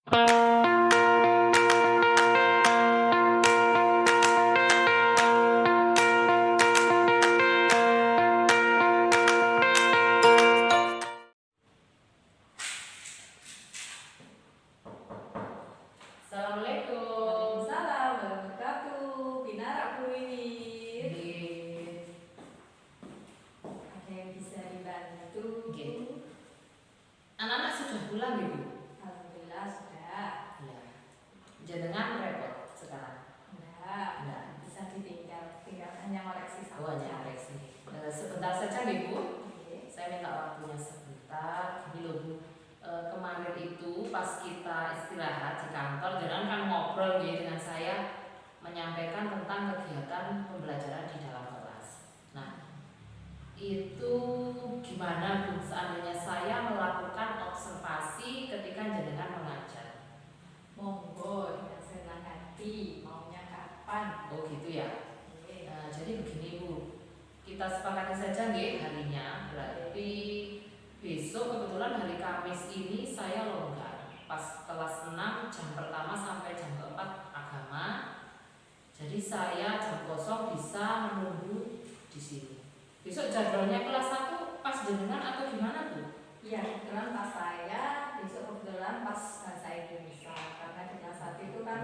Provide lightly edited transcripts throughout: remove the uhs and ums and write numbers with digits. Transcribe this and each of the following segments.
Assalamualaikum. Waalaikumsalam warahmatullahi wabarakatuh. Binar aku ini. Ada yang bisa dibantu? Anak-anak sudah pulang, Ibu? Alhamdulillah sudah. Ya. Jenengan repot sekarang? Enggak. Bisa ditinggal. Tinggal hanya ngoreksi saja. Oh, hanya koreksi. Sebentar saja, Ibu. Oke. Saya minta waktunya sebentar. Gini loh, Bu. Kemarin itu pas kita istirahat di kantor, jangan kan ngobrol dengan saya menyampaikan tentang kegiatan pembelajaran di dalam kelas. Nah, itu gimana, Bu, seandainya saya melakukan observasi ketika jenengan mengajar? Monggo dengan senang hati. Maunya kapan? Oh gitu ya. Oke. Jadi begini, Bu, kita sepakati saja harinya. Berarti besok kebetulan hari Kamis ini saya longgar. Pas kelas 6 jam pertama sampai jam keempat agama. Jadi saya jam kosong bisa menunggu di sini. Besok jadwalnya kelas 1 pas jenengan atau gimana, Bu? Iya, kebetulan pas saya besok kebetulan pas bahasa Indonesia, karena di kelas 1 itu kan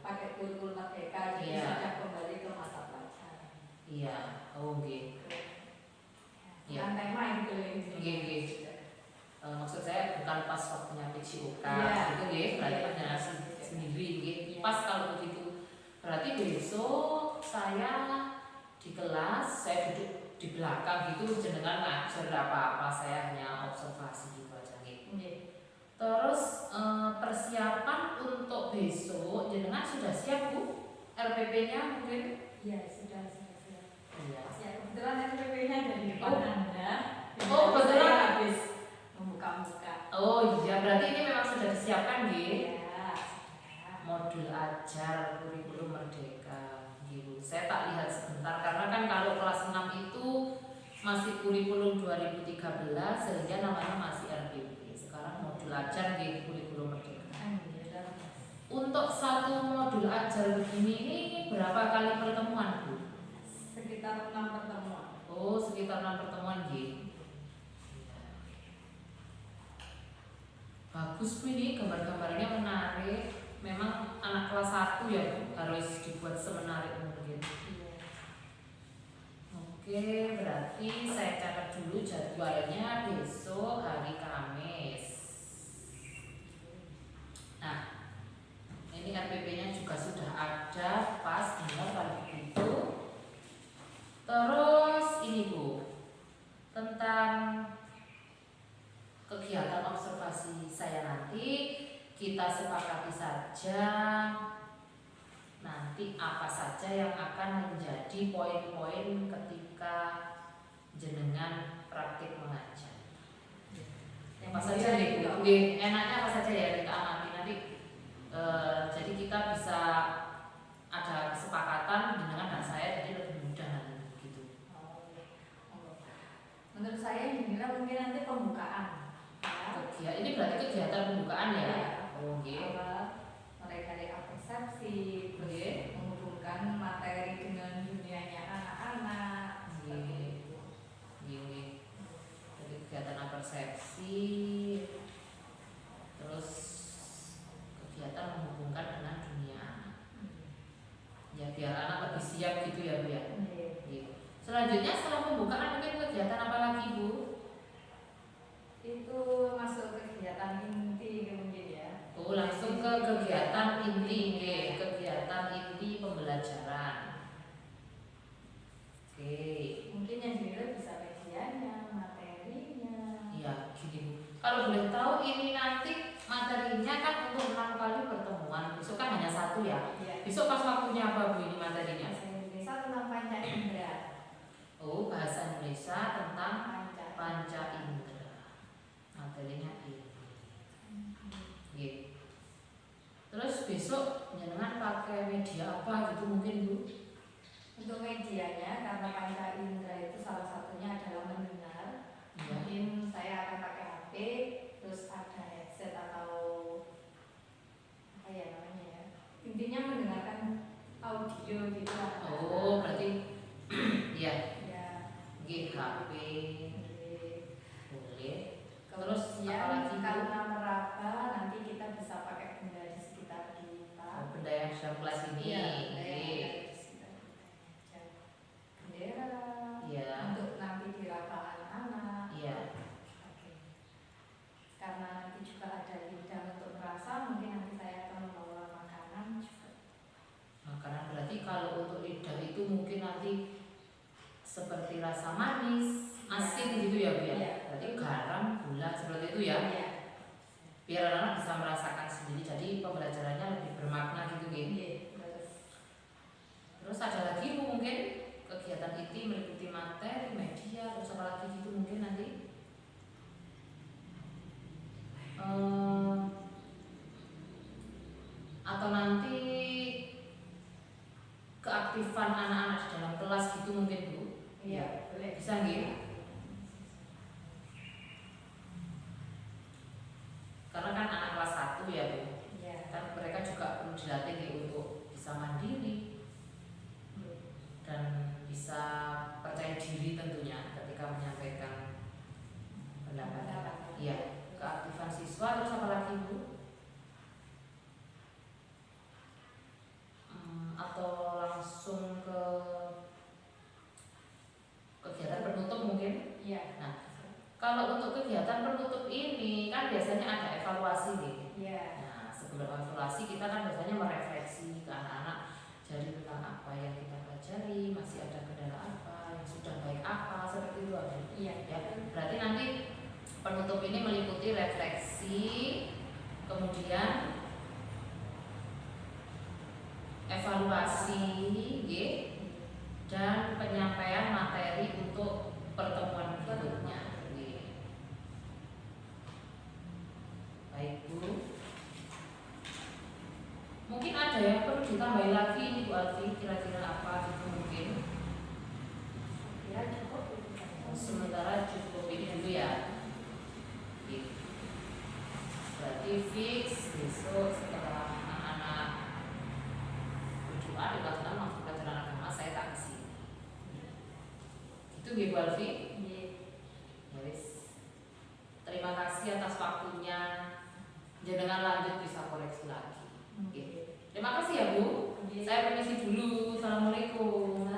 pakai kurikulum merdeka, jadi Iya. sudah kembali ke mata pelajaran. Iya, oh gitu. Iya. Bukan tema itu ini. Maksud saya bukan pas waktunya PJOK Iya. itu berarti hanya sendiri Iya. Pas kalau begitu berarti besok saya di kelas, saya duduk di belakang gitu, jenengan ngajar apa-apa, saya hanya observasi gitu aja gitu. Terus persiapan untuk besok jenengan sudah siap, Bu? RPP-nya mungkin? Iya, sudah. Iya. Ya, kebetulan RPP-nya dari depan Anda. Oh, betulan Saya habis membuka-buka. Oh iya, berarti ini memang sudah disiapkan, Iya, sudah. Modul ajar kurikulum merdeka gitu. Saya tak lihat sebentar karena kan kalau kelas 6 itu masih kurikulum 2013 sehingga namanya masih RPP. Sekarang modul ajar di kurikulum merdeka. Untuk satu modul ajar begini ini berapa kali pertemuan, Bu? Sekitar 6 pertemuan. Oh, sekitar 6 pertemuan gitu. Bagus, Bu, ini gambar-gambarnya menarik. Memang anak kelas 1 ya, Bu, harus dibuat semenarik mungkin. Oke, berarti saya catat dulu jadwalnya besok hari Kamis. Nah, ini RPP-nya juga sudah ada, pas benar kalau begitu. Terus ini, Bu, tentang kegiatan observasi saya nanti kita sepakati saja nanti apa saja yang akan menjadi poin-poin ketika jenengan praktik mengajar. Apa saja nih, Bu? Enaknya apa saja ya kita amati nanti. Jadi kita bisa ada kesepakatan jenengan dan saya, jadi lebih mudah nanti gitu. Menurut saya ini mungkin nanti pembukaan. Ya, ini berarti kegiatan pembukaan ya? Oh, Mulai dari persepsi, menghubungkan materi dengan dunianya anak-anak. Jadi kegiatan persepsi, terus kegiatan menghubungkan dengan dunia anak. Ya biar anak lebih siap gitu ya, Bu ya. Gitu. Selanjutnya setelah pembukaan mungkin kegiatan apa lagi, Bu? Itu masuk kegiatan inti mungkin ya. Oh, langsung ke kegiatan inti, kegiatan inti pembelajaran. Oke. Mungkin yang dinilai bisa medianya, materinya. Iya, gini, Bu. Kalau boleh tahu ini nanti materinya kan untuk 6 kali pertemuan. Besok kan hanya 1 ya. Besok pas waktunya apa, Bu, ini materinya? Bahasa Indonesia tentang panca indera. Oh, bahasa Indonesia tentang panca indera. Materinya ini. Gitu. Terus besok jenengan pakai media apa gitu mungkin, Bu? Untuk medianya karena panca indera itu salah satunya adalah mendengar. Mungkin saya akan pakai HP, terus ada headset atau audio gitu lah. Oh, berarti ya, Ya. GHP boleh. Terus Kemudian apalagi Bu? karena meraba nanti kita bisa pakai benda di sekitar kita. Oh, benda yang dalam kelas ini. Iya, benda yang Oke. ada di sekitar kita. Bendera. Iya. Untuk nanti diraba anak-anak. Iya. Oke. Karena nanti juga ada lidah untuk merasa, mungkin nanti saya akan membawa makanan juga. Makanan berarti kalau untuk lidah itu mungkin nanti seperti rasa manis, asin gitu ya Bu ya. Iya. Berarti garam, gula seperti itu ya. Iya. Biar anak-anak bisa merasakan sendiri. Jadi pembelajarannya lebih bermakna gitu gitu. Iya, terus. Terus ada lagi Bu mungkin kegiatan IT meliputi materi, media, terus apa lagi gitu mungkin nanti. Atau nanti keaktifan anak-anak di dalam kelas gitu mungkin Bu. Iya, boleh. Bisa nggih? Karena kan anak kelas 1 ya Bu. Iya. Kan mereka juga perlu dilatih nih untuk bisa mandiri dan bisa percaya diri tentunya ketika menyampaikan pendapat. Iya, keaktifan siswa. Terus apa lagi Bu? Atau langsung ke kegiatan penutup mungkin? Iya. Nah, kalau untuk kegiatan penutup ini kan biasanya ada evaluasi nih. Iya. Nah, sebelum evaluasi kita kan biasanya merefleksi ke anak-anak jadi tentang apa yang kita pelajari, masih ada kendala apa, yang sudah baik apa, seperti itu aja. Iya. Ya, berarti nanti penutup ini meliputi refleksi, kemudian evaluasi, dan penyampaian materi untuk pertemuan berikutnya. Baik Bu. Mungkin ada yang perlu ditambahin lagi ini Bu Alfi, kira-kira apa gitu mungkin? Kira cukup. Sementara cukup ini dulu ya. Oke. Berarti fix besok setelah anak-anak berdoa di kelas 6 langsung pelajaran agama saya tak kesini. Itu Bu Alfi. Ya wis. Terima kasih atas waktunya. Jangan lanjut bisa koreksi lagi. Oke. Terima kasih ya Bu. Saya permisi dulu. Assalamualaikum.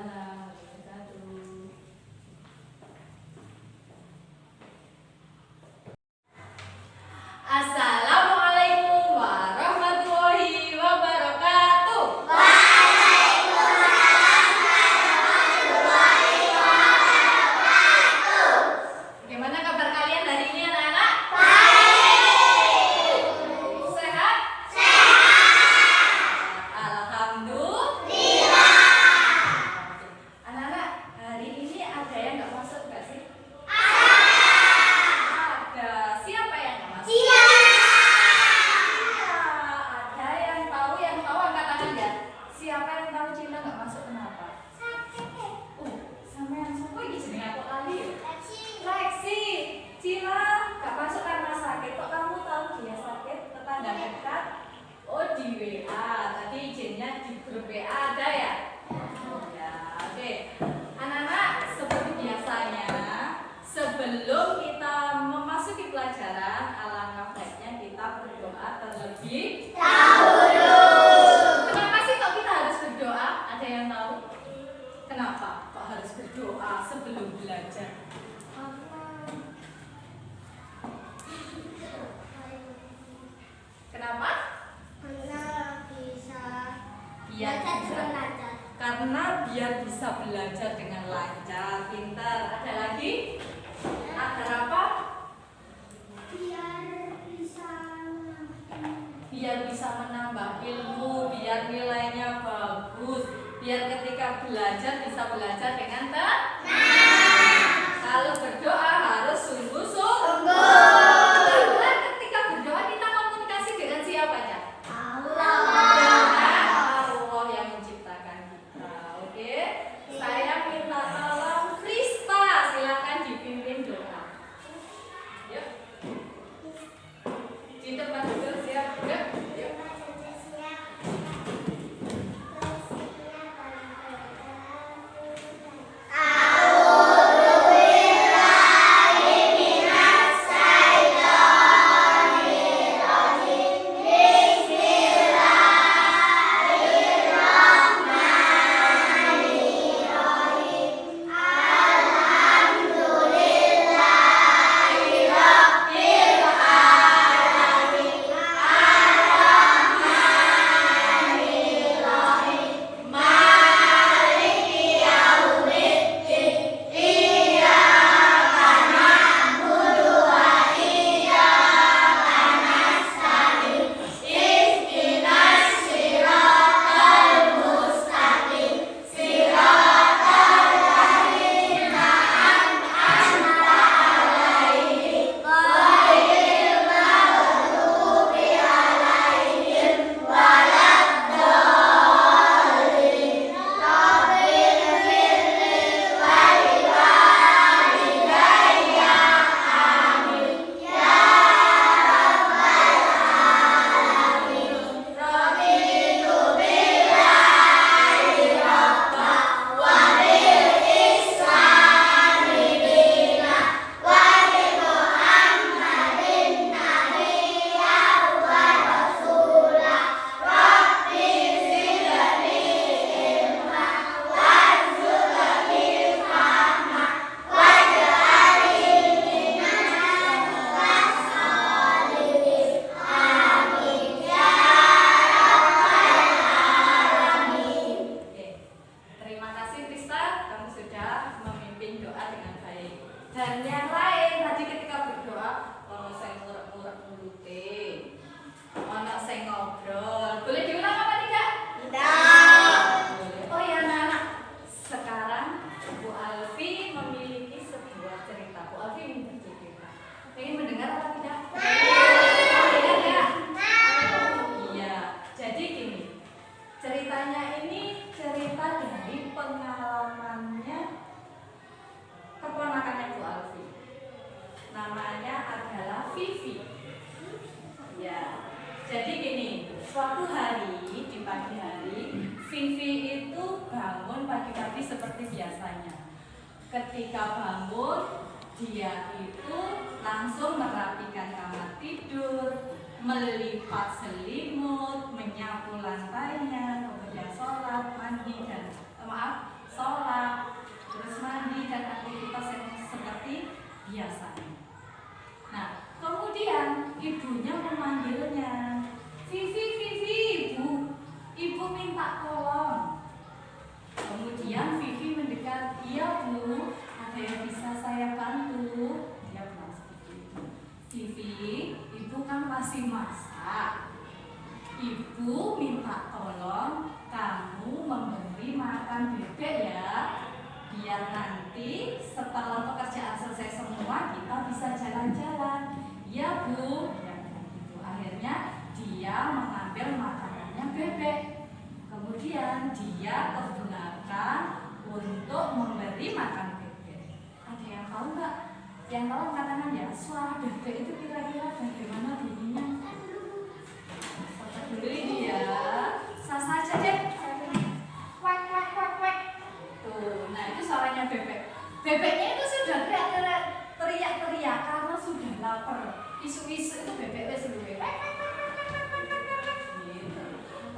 Assalamualaikum warahmatullahi wabarakatuh. Bagaimana kabar kalian hari ini anak-anak? Sehat? Alhamdulillah. Anak-anak, hari ini ada yang nggak masuk nggak sih? Ada. Siapa yang nggak masuk? Iya. Ada yang tahu angkat tangan ya. Siapa yang tahu Cina nggak masuk kenapa? Sama yang siapa ini jenenge aku kali ya? Lexi. Cina nggak masuk karena sakit. Kok kamu tahu dia sakit? Tetangga dekat. Oh di WA. Tadi izinnya di grup WA ada ya? Ya, oke. Anak-anak, seperti biasanya, sebelum kita memasuki pelajaran, alangkah baiknya kita berdoa terlebih dahulu. Kenapa sih kok kita harus berdoa? Ada yang tahu? Kenapa kok harus berdoa sebelum belajar? Kenapa? Karena biar bisa belajar dengan lancar, pintar. Ada lagi? Ada apa? Biar bisa menambah ilmu, biar nilainya bagus, biar ketika belajar bisa belajar dengan tenang. Kalau berdoa harus sungguh-sungguh. Karena ketika berdoa kita komunikasi dengan siapa ya? Dengan Allah yang menciptakan kita. Oke? Saya minta tolong Krista, silakan dipimpin doa. Yuk. Di tempat duduk siap. Yuk. Yuk. Suatu hari di pagi hari, Vivi itu bangun pagi-pagi seperti biasanya. Ketika bangun, dia itu langsung merapikan kamar tidur, melipat selimut, menyapu lantainya, kemudian sholat, mandi sholat, terus mandi dan aktivitas yang seperti biasanya. Nah, kemudian ibunya memanggilnya, Vivi, ibu minta tolong. Kemudian Vivi mendekat, iya Bu, ada yang bisa saya bantu? Dia bilang seperti itu. Vivi, ibu kan masih masak. Ibu minta tolong kamu memberi makan bebek ya, biar nanti setelah pekerjaan selesai semua kita bisa jalan-jalan. Ya Bu, ya, gitu. Akhirnya dia mengambil makanannya bebek. Kemudian dia ke belakang untuk memberi makan bebek. Ada yang tahu nggak? Yang tahu katakan ya, suara bebek itu kira-kira bagaimana bunyinya? Foto dulu ini ya. Sasa aja deh. Wek wek wek wek. Tuh, nah itu suaranya bebek. Bebeknya itu sudah teriak-teriak karena sudah lapar. Isu-isu itu bebek wes dulu.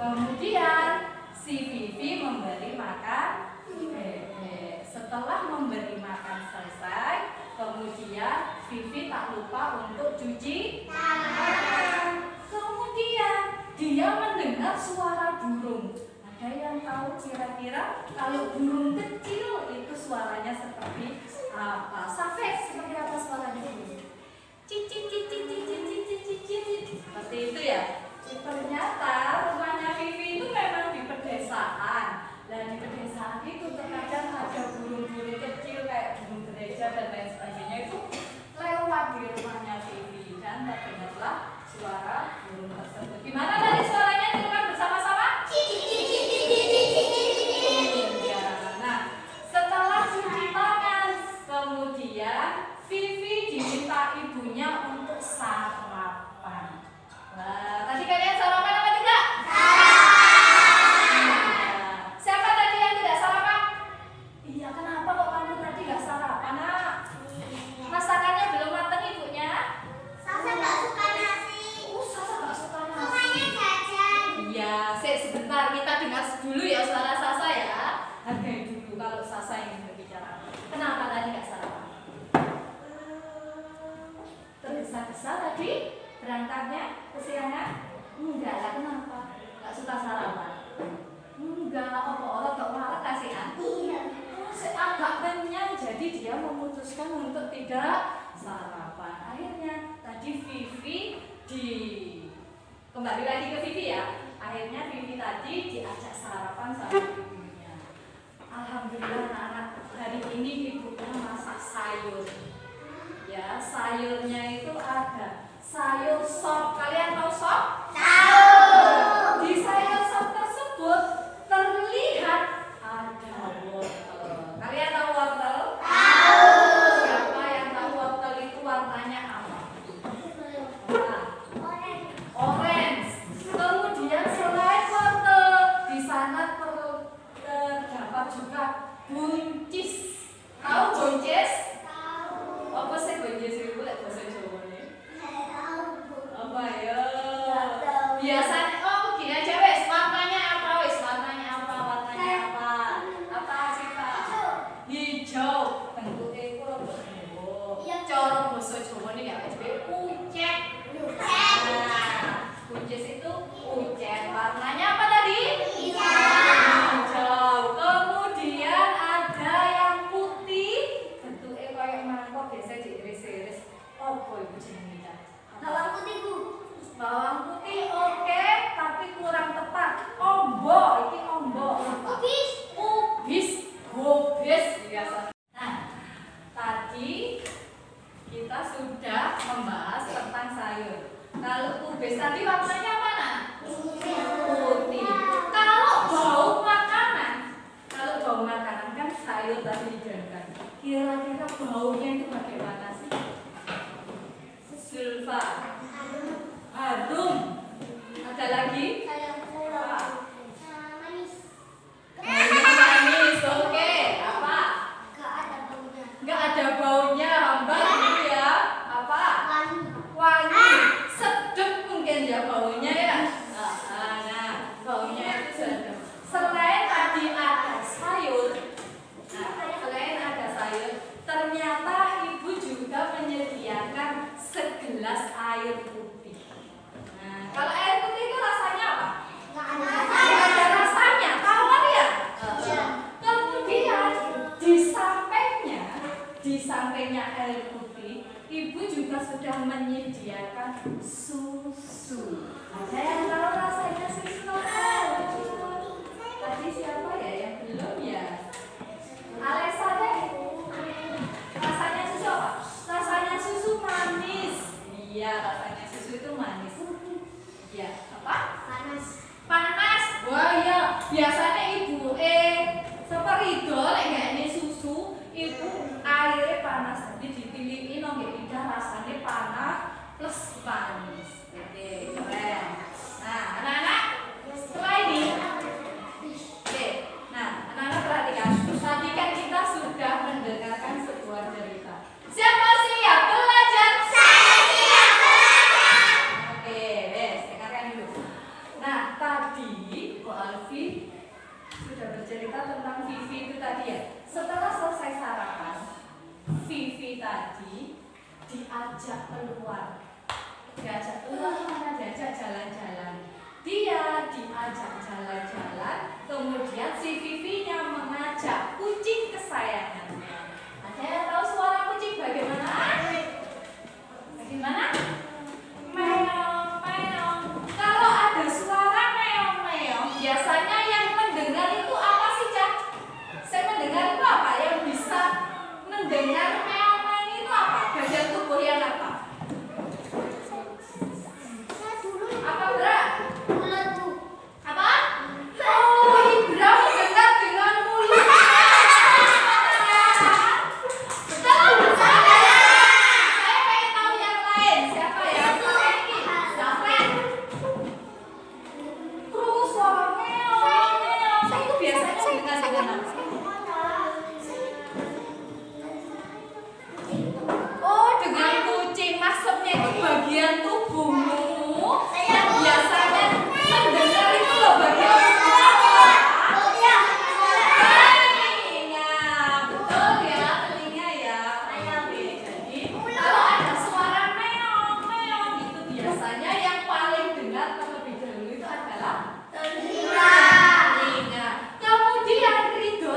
Kemudian si Vivi memberi makan bebek. Setelah memberi makan selesai, kemudian Vivi tak lupa untuk cuci tangan. Kemudian dia mendengar suara burung. Ada yang tahu kira-kira kalau burung kecil itu suaranya seperti apa? Safet, seperti apa suaranya burung? Cicit cicit cicit cicit cicit. Seperti itu ya. Ternyata rumahnya Vivi itu memang di pedesaan. Dan di pedesaan itu terkadang ada burung-burung kecil kayak burung gereja dan lain sebagainya itu lewat di rumahnya Vivi dan terdengarlah suara burung tersebut. Gimana tadi suaranya? Teman bersama-sama? Ya. Nah, setelah cuci tangan, kemudian Vivi diminta ibunya untuk sarapan. Wah, tadi kalian sarapan apa tidak? Sarapan. Siapa tadi yang tidak sarapan? Iya, kenapa kok kamu tadi nggak sarapan, Nak? Masakannya belum matang ibunya? Sasa nggak suka nasi. Sasa nggak suka nasi. Sukanya jajan. Iya, sebentar kita dengar dulu ya suara Sasa ya. Hargai dulu kalau Sasa ingin berbicara. Kenapa tadi nggak sarapan? Tergesa-gesa tadi berangkatnya kesiangan? Enggak lah, kenapa? Nggak suka sarapan? Enggak, orang gak marah kasihan. Iya. Agak kenyang, jadi dia memutuskan untuk tidak sarapan. Akhirnya tadi Vivi kembali lagi ke Vivi ya. Akhirnya Vivi tadi diajak sarapan sama ibunya. Alhamdulillah anak hari ini ibunya masak sayur. Ya, sayurnya itu ada sayur sop. Kalian tahu sop? Tahu. Di sayur sop tersebut terlihat ada wortel. Kalian tahu wortel? Tahu. Siapa yang tahu wortel itu warnanya apa? Orange. Kemudian selain wortel, di sana terdapat juga buncis. Tahu buncis? Apa sih buncis itu lek bahasa Jawa nih? Apa ya? Biasanya begini aja wes, warnanya apa wes? Warnanya apa? Apa sih Pak? Hijau. Bentuknya itu rada dawa. Cara bahasa Jawa nih ya wes ucek. Nah, buncis itu ucek. Warnanya apa tadi? Hijau. Kemudian ada yang putih. Bentuknya kayak mangkok biasa diiris-iris. Apa ibu jenengnya? Bawang putih, Bu. Bawang putih oke, tapi kurang tepat. Ombok, ini ombok. Ubis, gobes biasa. Nah, tadi kita sudah membahas tentang sayur. Kalau ubis tadi warnanya mana? Putih. Kalau bau makanan kan sayur tadi dijadikan. Kira-kira baunya itu bagaimana sih? Sulfa. Harum. Ada lagi? susu. Ada yang tahu rasanya susu apa? Tadi siapa ya yang belum ya? Alexa deh. Rasanya susu apa? Rasanya susu manis. Iya, rasanya susu itu manis. Ya, apa? Panas. Panas. Wah iya, biasanya ibu seperti itu lek ini susu itu airnya panas. Jadi dipilihin nggak lidah rasanya panas plus manis. Oke, keren. Nah, anak-anak setelah ini, oke. Nah, anak-anak perhatikan. Tadi kan kita sudah mendengarkan sebuah cerita. Siapa siap belajar? Saya siap belajar. Oke, dengarkan dulu. Nah, tadi Ko Alfi sudah bercerita tentang Vivi itu tadi ya. Setelah selesai sarapan, Vivi tadi diajak keluar. Diajak keluar mana? Diajak jalan-jalan. Dia diajak jalan-jalan, kemudian si Vivinya mengajak kucing kesayangannya. Ada yang tahu suara kucing bagaimana? Bagaimana? Meong, meong. Kalau ada suara meong, meong, biasanya yang mendengar itu apa sih, Cak? Saya mendengar itu apa? Yang bisa mendengar meong, meong itu apa? Bagian tubuh yang apa? Saya dulu Apa, Bra? mulut, Bu. Apa? Oh, Ibra mendengar dengan mulut. Betul, saya pengen tahu yang lain. Siapa ya? Sampai terus suara meong, meong. Saya itu biasanya mendengar dengan apa? Oh, dengan kucing. Maksudnya itu bagian tubuhmu yang biasanya mendengar itu loh bagian tubuh apa? Telinga. Betul ya, telinga ya. Oke, jadi kalau ada suara meong, meong itu biasanya yang paling dengar terlebih dahulu itu adalah telinga. Kemudian Ridho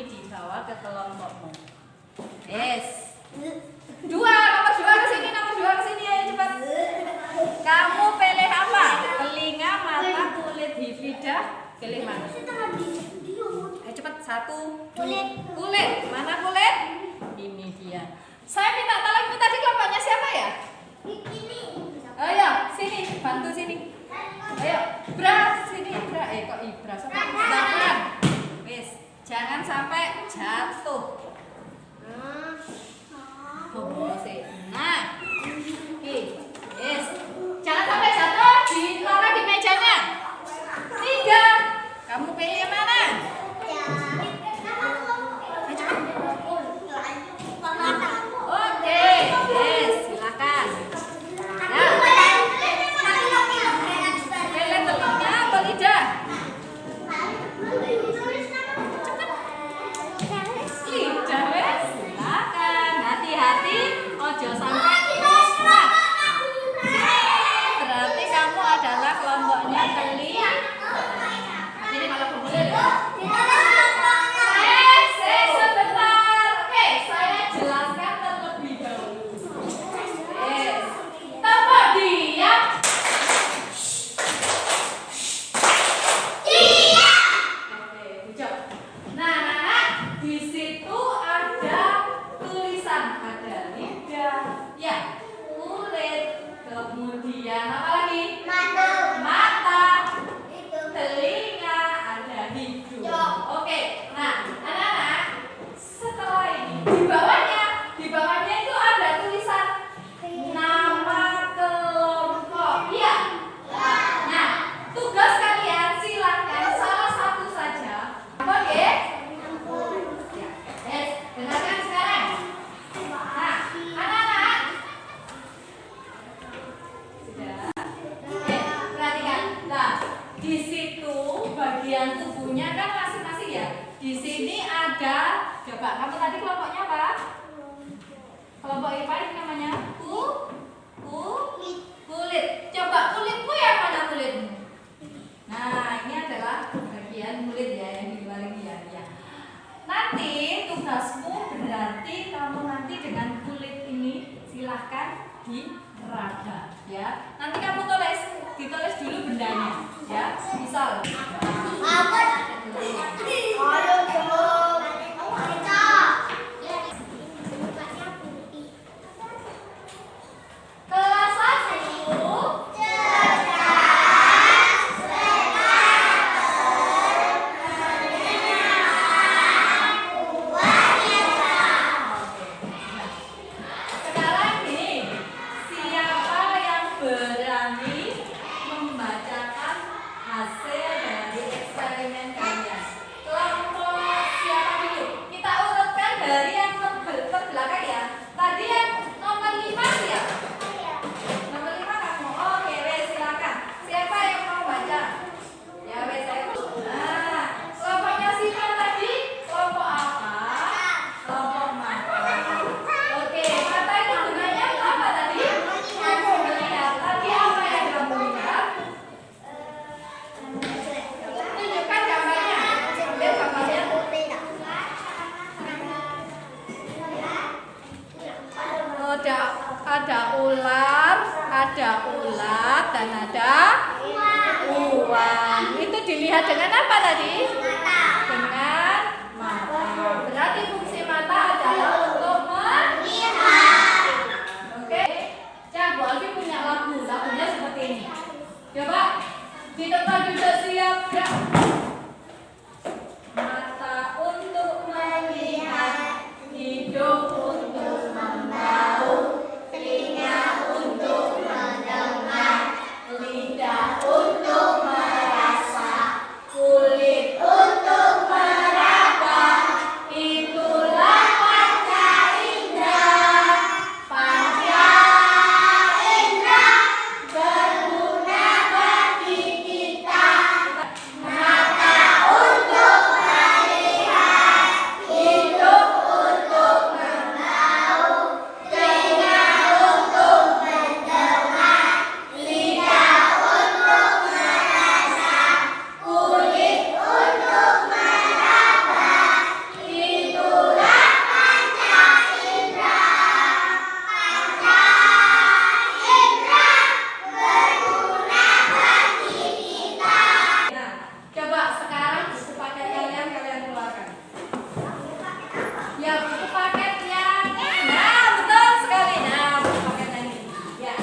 ini dibawa ke kelompokmu. Yes. Nomor dua ke sini, ayo cepat. Kamu pilih apa? Telinga, mata, kulit, hifidah. Pilih mana? Ayo cepat, 1. Kulit. Mana kulit? Ini dia. Saya minta tolong, tadi kelompoknya siapa ya? Ayo, sini, bantu sini. Ayo, Ibra, sini Ibra. Kok Ibra? Jangan. Wis, jangan sampai jatuh. Nah, oke, yes. Jangan sampai jatuh, ditaruh di mejanya. 3. Kamu pilih yang mana? Oke, yes, silakan. Nah, pilih telinga atau lidah? Lidah, wes. Silakan. Hati-hati, ojo sampai nah. Berarti kamu adalah kelompoknya telinga. Ini malah boleh ya? Sebentar. Oke, saya jelaskan terlebih dahulu. Yes. Tempat diam. Oke, hijau. Nah, di situ ada tulisan, ada lidah, ya, kulit, kemudian apa lagi? Mata, telinga, ada hidung. Oke, nah, anak-anak, setelah ini di bawahnya itu ada tulisan nama kelompok. Iya. Nah, tugas kalian silakan salah satu saja. Oke? Yes, dengarkan sekarang. Nah, anak-anak. Sudah. Oke, perhatikan. Nah, di situ bagian tubuhnya kan masing-masing ya. Di sini ada, coba kamu tadi kelompoknya apa? Kelompok apa ini namanya? Kulit. Coba kulitmu yang mana kulitmu? Nah, ini adalah bagian kulit ya yang di luar ini ya. Nanti tugasmu berarti kamu nanti dengan kulit ini silahkan diraga ya. Nanti kamu ditulis dulu bendanya ya. Misal kelas 1 sekarang gini, siapa yang berani membacakan hasil dari eksperimen kalian? Kelompok siapa dulu? Kita urutkan dari yang terbelakang ya. Tadi yang nomor 5 siapa? Nomor 5 kamu. Oke, wes silakan. Siapa yang mau baca? Ya wes saya. Nah, kelompoknya Simon tadi kelompok apa? Kelompok mata. Oke, mata itu gunanya apa tadi? Melihat. Tadi apa yang kamu lihat? Tunjukkan gambarnya. Ambil gambarnya. Ada ular dan ada uang. Itu dilihat dengan apa tadi? Dengan mata. Berarti fungsi mata adalah untuk melihat. Oke. Bu Alfi punya lagunya seperti ini. Coba di tempat duduk siap. Gerak. Mata untuk melihat, hidung untuk membau, telinga untuk mendengar, lidah untuk merasa, kulit Ya, buku paket yang nah betul sekali. Nah, buku paket yang ini. Ya.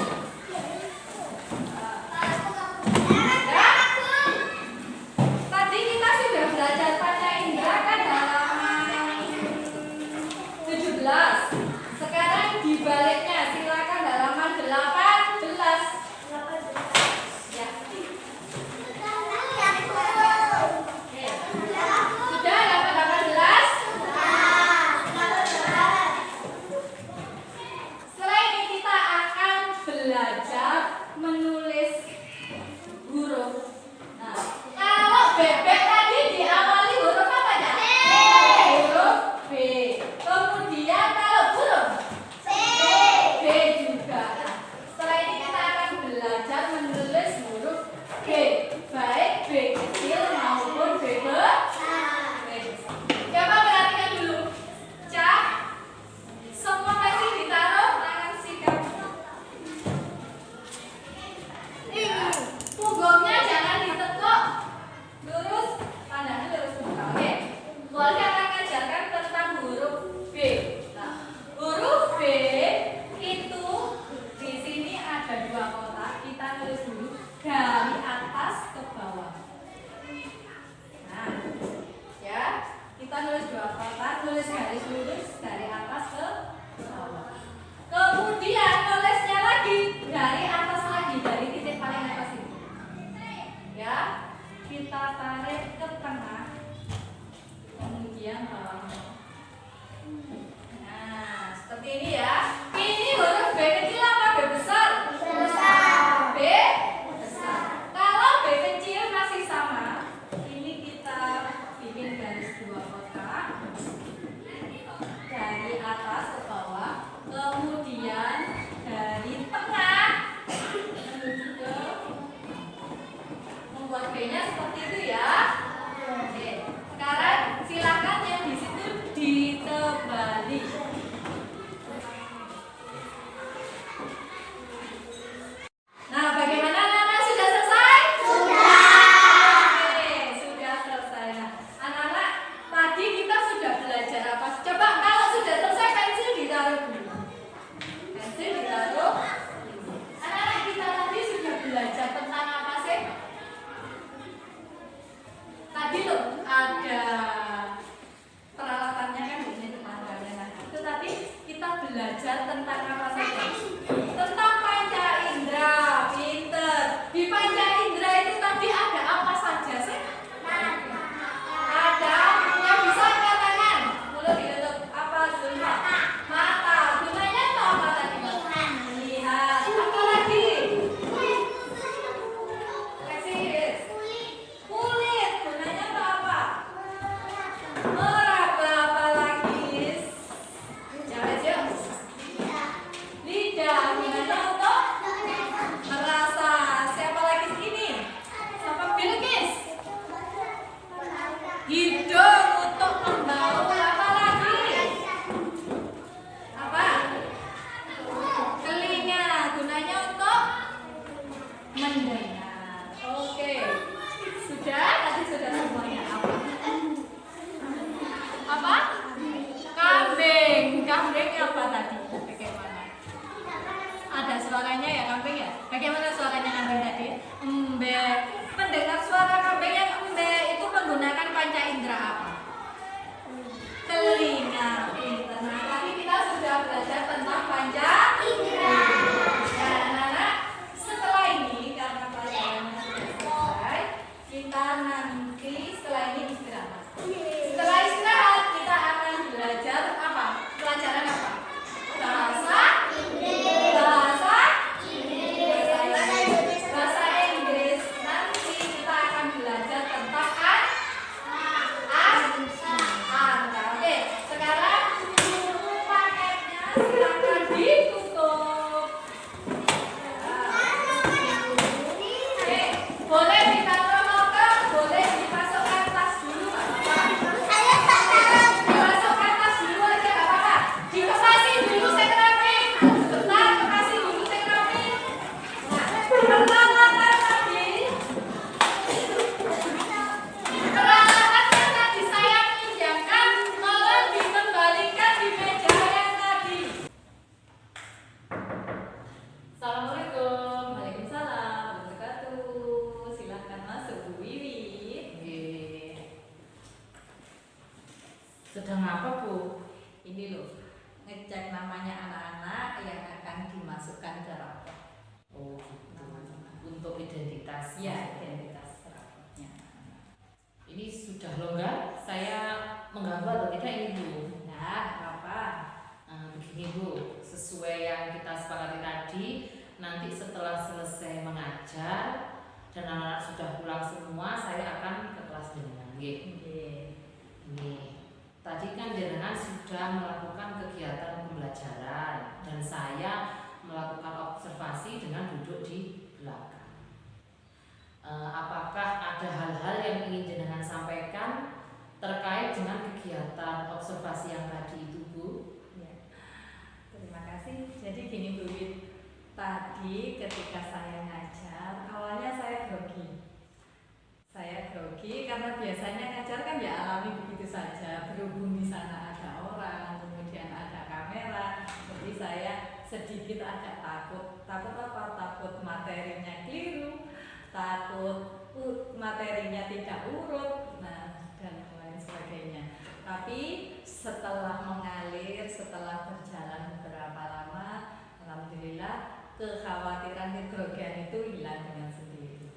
Tadi kita sudah belajar panca indera kan halaman 17. Sekarang dibaliknya, silakan halaman 18. Ya. Oke. Sudah halaman 18? Setelah ini kita akan belajar menulis huruf. Nah, kalau bebek tadi diawali huruf apa ya? Huruf B. Kemudian kalau huruf B juga. Nah, setelah ini kita akan belajar menulis huruf B, baik B kecil maupun B besar. Coba perhatikan dulu. Cak, semua masih ditaruh tangan sikap. Punggungnya jangan ditekuk, lurus, pandangnya lurus muka. Oke, Keluarga akan mengajarkan tentang huruf B. Nah, huruf B itu di sini ada dua kotak. Kita tulis dulu dari atas ke bawah. Nah, ya, kita nulis dua kotak, tulis garis lurus dari atas ke bawah. Kemudian nulisnya lagi dari atas lagi, dari titik paling atas ini. Ya, kita tarik ke tengah, kemudian bawah. Nah, seperti ini ya. Ini huruf B kecil apa B besar? B besar. Kalau B kecil masih sama, ini kita bikin garis dua kotak dari atas ke bawah, kemudian dari tengah menuju ke membuat B-nya seperti itu ya. Oke, sekarang silakan yang di situ ditebali. Nah, bagaimana anak-anak sudah selesai? Oke, sudah selesai. Nah, anak-anak tadi kita sudah belajar apa? Coba kalau sudah selesai pensil ditaruh dulu. Pensil ditaruh. Anak-anak kita tadi sudah belajar tentang apa sih? Tadi loh ada peralatannya kan di sini teman-teman. Nah, itu tadi kita belajar tentang apa saja? Tentang panca indera. Pinter. Di panca indera itu tadi ada apa saja sih? Ada yang bisa angkat tangan. Mulut ditutup. Apa Zulfa? Mata. Gunanya itu apa tadi? Lihat. Apa lagi? Eksis. Kulit. Gunanya itu apa? Meraba. Apa lagi? Jawab yuk. Lidah. Gunanya untuk merasa. Siapa lagi ini? Siapa Bilqis? Hidung untuk membau. Apa lagi? Apa? Telinga. Gunanya untuk mendengar. Oke. Sudah? Tadi sudah semuanya. Apa? Kambing. Kambing apa tadi? Bagaimana? Ada suaranya ya kambing ya? Bagaimana suaranya kambing tadi? Embe. Mendengar suara kambing yang embe itu menggunakan panca indera apa? Telinga. Pintar. Nah, tadi kita sudah belajar tentang panca indera. Ya, anak-anak, setelah ini karena pelajarannya sudah selesai, kita nanti setelah ini istirahat. Setelah istirahat kita akan belajar apa? Pelajaran apa? Bahasa Inggris. Bahasa Inggris. Bahasa Inggris. Nanti Ini loh, ngecek namanya anak-anak yang akan dimasukkan ke rapor. Oh gitu. Nama-nama. Untuk identitas. Ya, identitas raportnya. Ini sudah longgar. Saya mengganggu atau tidak ini Bu? Nah, apa? Begini Bu, sesuai yang kita sepakati tadi, nanti setelah selesai mengajar dan anak-anak sudah pulang semua, saya akan ke kelas jenengan. Ini tadi kan jenengan sudah melakukan kegiatan pembelajaran dan saya melakukan observasi dengan duduk di belakang. Apakah ada hal-hal yang ingin jenengan sampaikan terkait dengan kegiatan observasi yang tadi itu Bu? Terima kasih. Jadi gini Bu Wit, tadi ketika saya ngajar, awalnya saya grogi. Saya grogi karena biasanya ngajar kan ya alami begitu saja. Berhubung di sana ada orang, kemudian ada kamera, jadi saya sedikit agak takut. Takut apa? Takut materinya keliru, takut materinya tidak urut, nah dan lain sebagainya. Tapi setelah mengalir, setelah berjalan beberapa lama, alhamdulillah kekhawatiran kegrogian itu hilang dengan sendiri.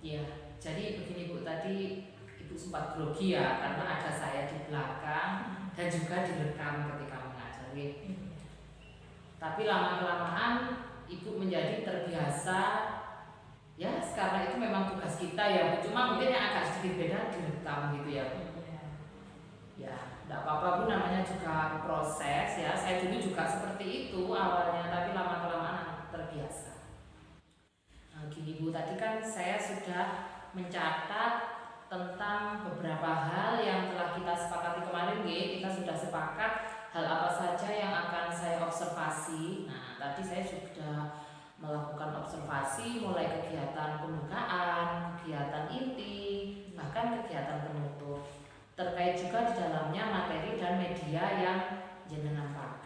Ya, jadi begini Bu, tadi Ibu sempat grogi ya karena ada saya di belakang dan juga direkam ketika mengajar. Tapi lama-kelamaan Ibu menjadi terbiasa. Ya, karena itu memang tugas kita ya Bu. Cuma mungkin yang agak sedikit beda direkam gitu ya Bu. Ya, tidak apa-apa Bu, namanya juga proses ya. Saya dulu juga seperti itu awalnya, tapi lama-kelamaan terbiasa. Gini Bu, tadi kan saya sudah mencatat tentang beberapa hal yang telah kita sepakati kemarin. Kita sudah sepakat hal apa saja yang akan saya observasi. Nah, tadi saya sudah melakukan observasi mulai kegiatan pembukaan, kegiatan inti, bahkan kegiatan penutup. Terkait juga di dalamnya materi dan media yang jenengan pakai.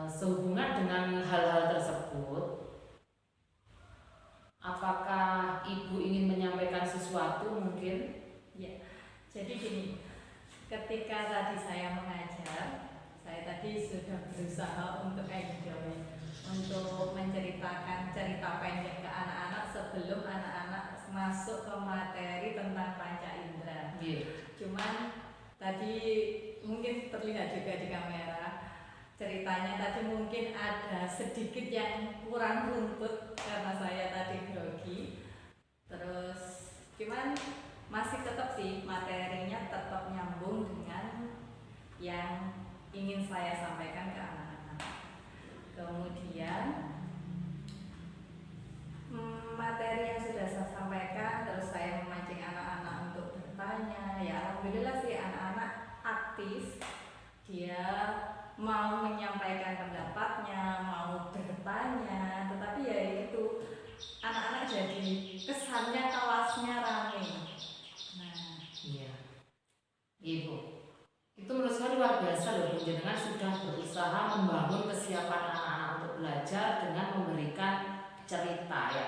Sehubungan dengan hal-hal tersebut, apakah Ibu ingin menyampaikan sesuatu mungkin? Ya, jadi gini, ketika tadi saya mengajar, saya tadi sudah berusaha untuk enjoy, untuk menceritakan cerita pendek ke anak-anak sebelum anak-anak masuk ke materi tentang panca indera. Cuman tadi mungkin terlihat juga di kamera, ceritanya tadi mungkin ada sedikit yang kurang runtut karena saya tadi grogi. Terus cuman masih tetap sih materinya tetap nyambung dengan yang ingin saya sampaikan ke anak-anak. Kemudian materi yang sudah saya sampaikan, terus saya memancing anak-anak untuk bertanya. Ya alhamdulillah sih anak-anak aktif, dia mau menyampaikan pendapatnya, mau bertanya. Tetapi ya itu, anak-anak jadi kesannya kelasnya rame. Nah, Iya, Ibu, itu menurut saya luar biasa loh Bu. Jenengan sudah berusaha membangun kesiapan anak-anak untuk belajar dengan memberikan cerita ya.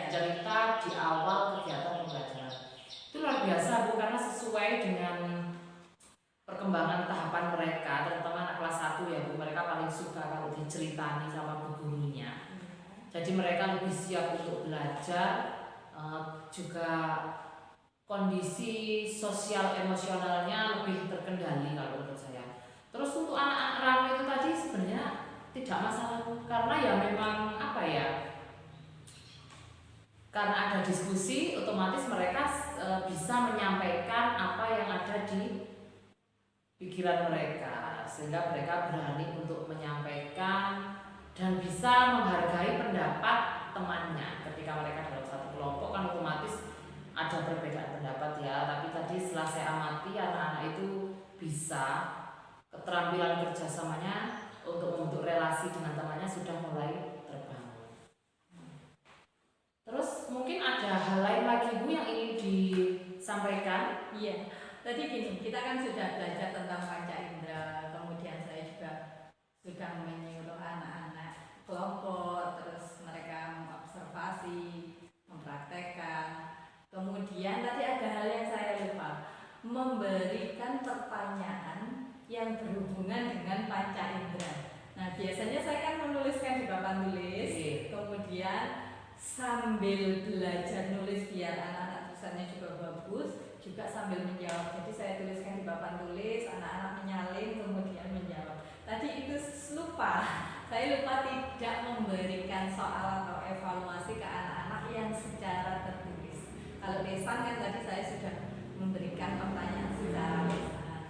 Cerita di awal kegiatan pembelajaran. Itu luar biasa Bu, karena sesuai dengan perkembangan tahapan mereka, terutama anak kelas 1 ya Bu. Mereka paling suka kalau diceritani sama bu gurunya. Jadi mereka lebih siap untuk belajar, juga kondisi sosial emosionalnya lebih terkendali kalau menurut saya. Terus untuk anak-anak ramai itu tadi sebenarnya tidak masalah karena ya memang apa ya, karena ada diskusi otomatis mereka bisa menyampaikan apa yang ada di pikiran mereka, sehingga mereka berani untuk menyampaikan dan bisa menghargai pendapat temannya. Ketika mereka dalam satu kelompok kan otomatis ada perbedaan pendapat ya, tapi tadi setelah saya amati anak-anak itu bisa keterampilan kerjasamanya untuk membentuk relasi dengan temannya sudah mulai terbangun. Terus mungkin ada hal lain lagi Bu yang ingin disampaikan? iya. Tadi gini, kita kan sudah belajar tentang panca indera, kemudian saya juga sudah menyuruh anak-anak kelompok, terus mereka mengobservasi, mempraktekkan. Kemudian tadi ada hal yang saya lupa, memberikan pertanyaan yang berhubungan dengan panca indera. Nah, biasanya saya kan menuliskan di papan tulis, kemudian sambil belajar nulis biar anak-anak tulisannya juga bagus, juga sambil menjawab. Jadi saya tuliskan di papan tulis, anak-anak menyalin kemudian menjawab. Tadi itu lupa, saya lupa tidak memberikan soal atau evaluasi ke anak-anak yang secara tertulis. Kalau lesan kan tadi saya sudah memberikan pertanyaan secara lesan.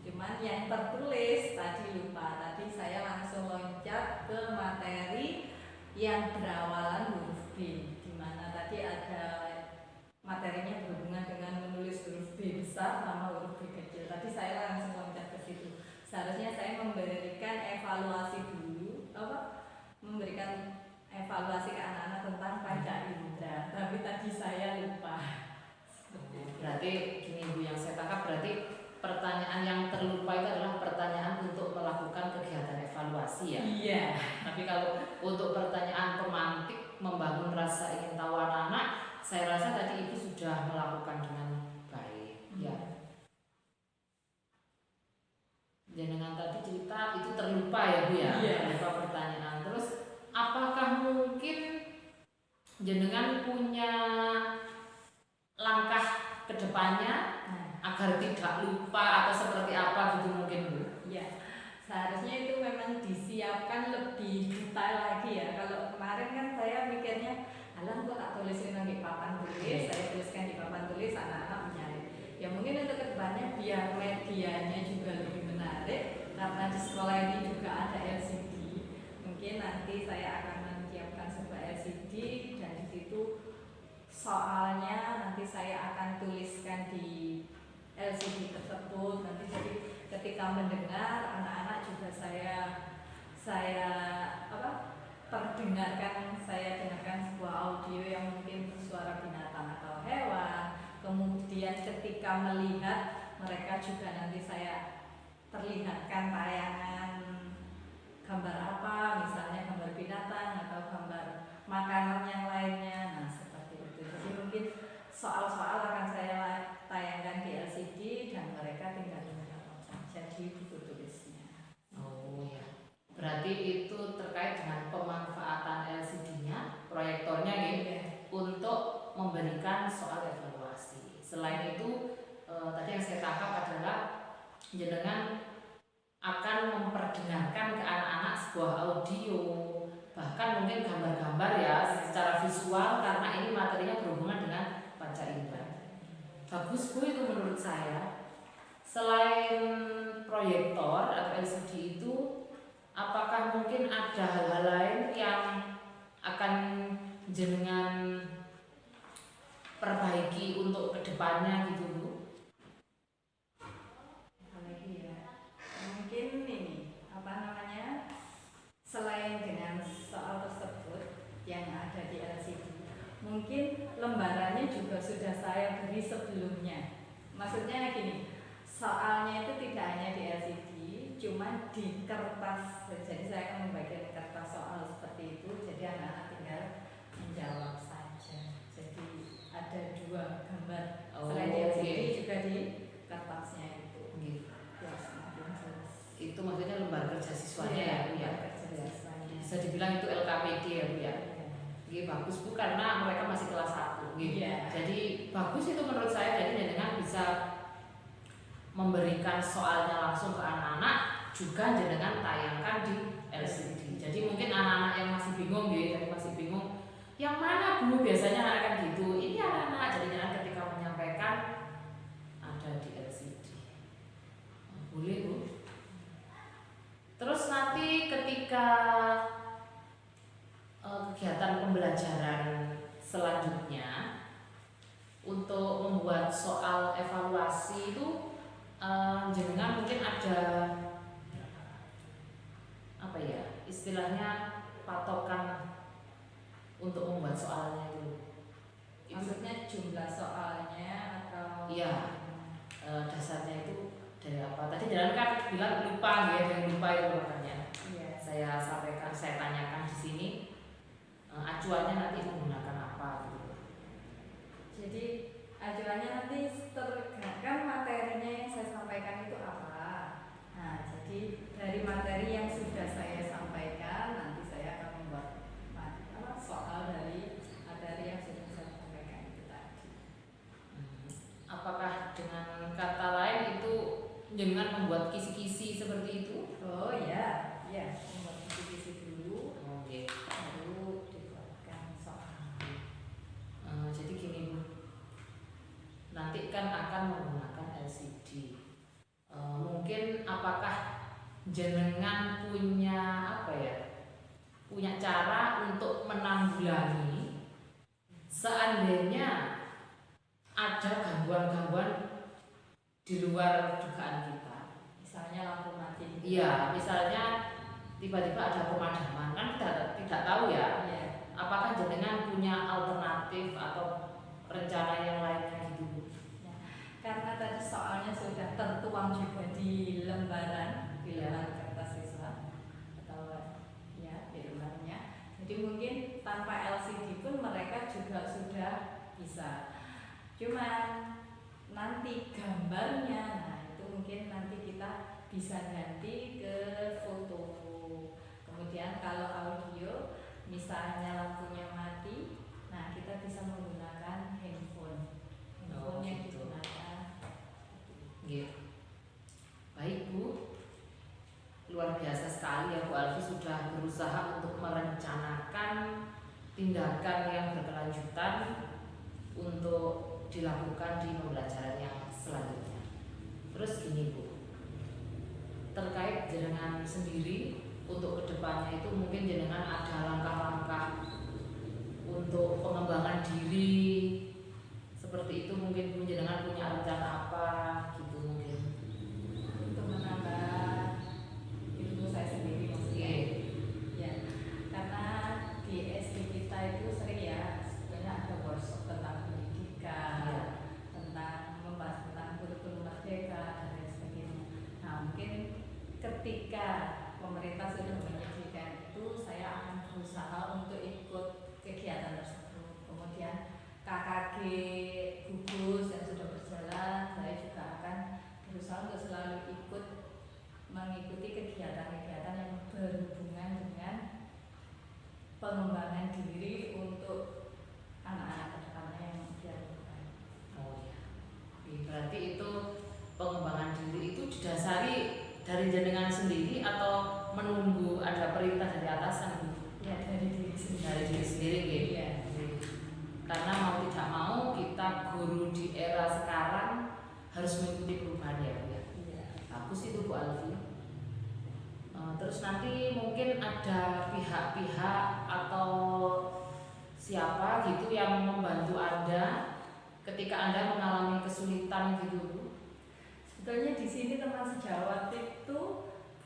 Cuman yang tertulis tadi lupa. Tadi saya langsung loncat ke materi yang berawalan huruf B, di mana tadi ada materinya berhubungan dengan menulis huruf B besar sama huruf B kecil. Tadi saya langsung loncat ke situ. Seharusnya saya memberikan evaluasi dulu, memberikan evaluasi ke anak-anak tentang panca indera. Tapi tadi saya lupa. Berarti gini Bu, yang saya tangkap berarti pertanyaan yang terlupa itu adalah pertanyaan untuk melakukan kegiatan evaluasi ya. Iya. Tapi kalau untuk pertanyaan pemantik membangun rasa ingin tahu anak-anak, saya rasa tadi Ibu sudah melakukan dengan baik. Ya. Jenengan tadi cerita itu terlupa ya Bu ya, terlupa pertanyaan. Terus apakah mungkin jenengan punya langkah ke depannya agar tidak lupa atau seperti apa gitu mungkin Bu? Ya, seharusnya itu memang disiapkan lebih detail lagi ya. Kalau kemarin kan saya mikirnya, alah kok tak tulisin di papan tulis, saya tuliskan di papan tulis, anak-anak menyalin. Ya mungkin untuk kedepannya biar medianya juga lebih menarik, karena di sekolah ini juga ada LCD. Mungkin nanti saya akan menyiapkan sebuah LCD dan di situ soalnya nanti saya akan tuliskan di LCD tersebut. Nanti jadi ketika mendengar anak-anak juga saya perdengarkan, saya dengarkan sebuah audio yang mungkin suara binatang atau hewan. Kemudian ketika melihat mereka juga nanti saya perlihatkan tayangan gambar apa, misalnya gambar binatang atau gambar makanan yang lainnya. Nah seperti itu. Jadi mungkin soal-soal akan saya tayangkan di LCD dan mereka tinggal menjawab saja di buku tulisnya. Oh ya. Berarti itu terkait dengan pemanfaatan LCD-nya, proyektornya gitu, untuk memberikan soal evaluasi. Selain itu tadi yang saya tangkap adalah jenengan akan memperdengarkan ke anak-anak sebuah audio, bahkan mungkin gambar-gambar ya secara visual, karena ini materinya berhubungan dengan panca indera. Bagus Bu itu menurut saya. Selain proyektor atau LCD itu, apakah mungkin ada hal-hal lain yang akan jenengan perbaiki untuk kedepannya gitu Bu? Apalagi ya, mungkin ini selain dengan soal tersebut yang ada di LCD, mungkin lembarannya juga sudah saya beri sebelumnya. Maksudnya gini, soalnya itu tidak hanya di LCD, cuma di kertas. Jadi saya akan membagikan kertas soal seperti itu, jadi anak-anak tinggal menjawab saja. Jadi ada dua gambar selain di LCD juga di kertasnya itu. Ya, semakin jelas. Itu maksudnya lembar kerja siswanya ya Bu ya? Bisa dibilang itu LKPD ya Bu ya? Bagus Bu, karena mereka masih kelas 1 Jadi bagus itu menurut saya. Jadi jenengan bisa memberikan soalnya langsung ke anak-anak, juga jenengan tayangkan di LCD. Jadi mungkin anak-anak yang masih bingung masih bingung yang mana Bu, biasanya anak kan gitu. Ini anak-anak, jadi jangan ketika menyampaikan ada di LCD. Boleh Bu. Terus nanti ketika kegiatan pembelajaran selanjutnya untuk membuat soal evaluasi itu jenengan mungkin ada apa ya istilahnya patokan untuk membuat soalnya itu. Maksudnya jumlah soalnya atau? Iya, dasarnya itu dari apa? Tadi jalan kan bilang lupa ya, yang lupa itu makanya. Iya. Saya sampaikan, saya tanyakan di sini acuannya nanti menggunakan apa gitu. Jadi acuannya nanti tergantung materinya yang saya sampaikan itu apa. Nah, jadi dari materi yang sudah saya sampaikan nanti saya akan membuat soal dari materi yang sudah saya sampaikan itu tadi. Apakah dengan kata lain itu dengan membuat kisi-kisi seperti itu? Oh ya, ya, membuat kisi-kisi dulu, Oke. baru dibuatkan soal. Jadi gini Bu, nanti kan akan menggunakan LCD. Mungkin apakah jenengan punya apa ya? Punya cara untuk menanggulangi seandainya ada gangguan-gangguan di luar dugaan kita. Misalnya lampu mati. Iya, misalnya tiba-tiba ada pemadaman, kan kita tidak tahu ya. Iya. Apakah jenengan punya alternatif atau rencana yang lainnya gitu? Karena tadi soalnya sudah tertuang juga di lembaran, di Iya. lembaran kertas siswa atau ya di lembarnya. Jadi mungkin tanpa LCD pun mereka juga sudah bisa. Cuman nanti gambarnya, nah itu mungkin nanti kita bisa ganti ke foto. Kemudian kalau audio, misalnya lampunya mati, nah kita bisa menggunakan handphone. Handphone yang gitu. digunakan. Gitu. Baik Bu, luar biasa sekali ya Bu Alfi sudah berusaha untuk merencanakan tindakan yang berkelanjutan untuk dilakukan di pembelajaran yang selanjutnya. Terus gini Bu, terkait jenengan sendiri untuk kedepannya itu mungkin jenengan ada langkah-langkah untuk pengembangan diri seperti itu, mungkin Bu jenengan punya rencana apa gitu mungkin? Untuk menambah ilmu saya sendiri maksudnya. Ya, karena di SD kita itu sering ya sebenarnya ada workshop tentang pendidikan, tentang membahas tentang kurikulum merdeka dan lain sebagainya. Nah mungkin ketika pemerintah sudah menyediakan itu, saya akan berusaha untuk ikut kegiatan tersebut. Kemudian KKG gugus yang sudah berjalan, saya juga akan berusaha untuk selalu ikut mengikuti kegiatan-kegiatan yang berhubungan dengan pengembangan diri untuk anak-anak kedepannya yang dilakukan. Oh ya, berarti itu pengembangan diri itu didasari dari jenengan sendiri atau menunggu ada perintah dari atasan Bu? Ya dari diri sendiri. Dari diri sendiri gitu. Iya. Karena mau tidak mau kita guru di era sekarang harus mengikuti perubahan ya Bu ya. Iya. Bagus itu Bu Alfi. Terus nanti mungkin ada pihak-pihak atau siapa gitu yang membantu Anda ketika Anda mengalami kesulitan gitu Bu. Sebetulnya di sini teman sejawat itu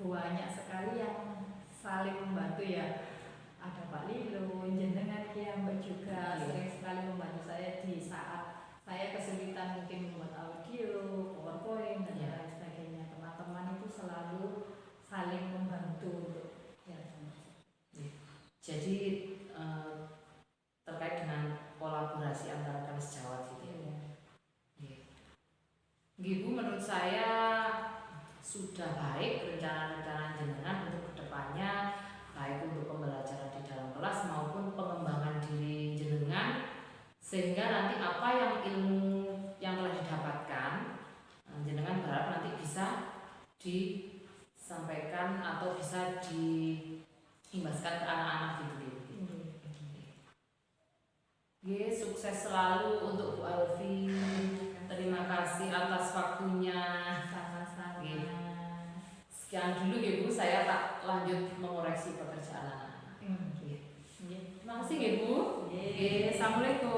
banyak sekali yang saling membantu ya. Ada Pak Lilo, jenengan yang juga sering sekali membantu saya di saat saya kesulitan mungkin membuat audio, PowerPoint dan lain sebagainya. Teman-teman itu selalu saling membantu untuk ya. Jadi terkait dengan kolaborasi antara kan sejawat gitu ya. Bu, menurut saya sudah baik rencana-rencana jenengan untuk kedepannya, baik untuk pembelajaran di dalam kelas maupun pengembangan diri jenengan, sehingga nanti apa yang ilmu yang telah didapatkan jenengan berharap nanti bisa disampaikan atau bisa diimbaskan ke anak-anak gitu. Sukses selalu untuk Bu Alfi. Terima kasih atas waktunya. Sama-sama. Sekian dulu ya Bu, saya tak lanjut mengoreksi pekerjaan anak-anak. Terima kasih ya Bu. Assalamualaikum.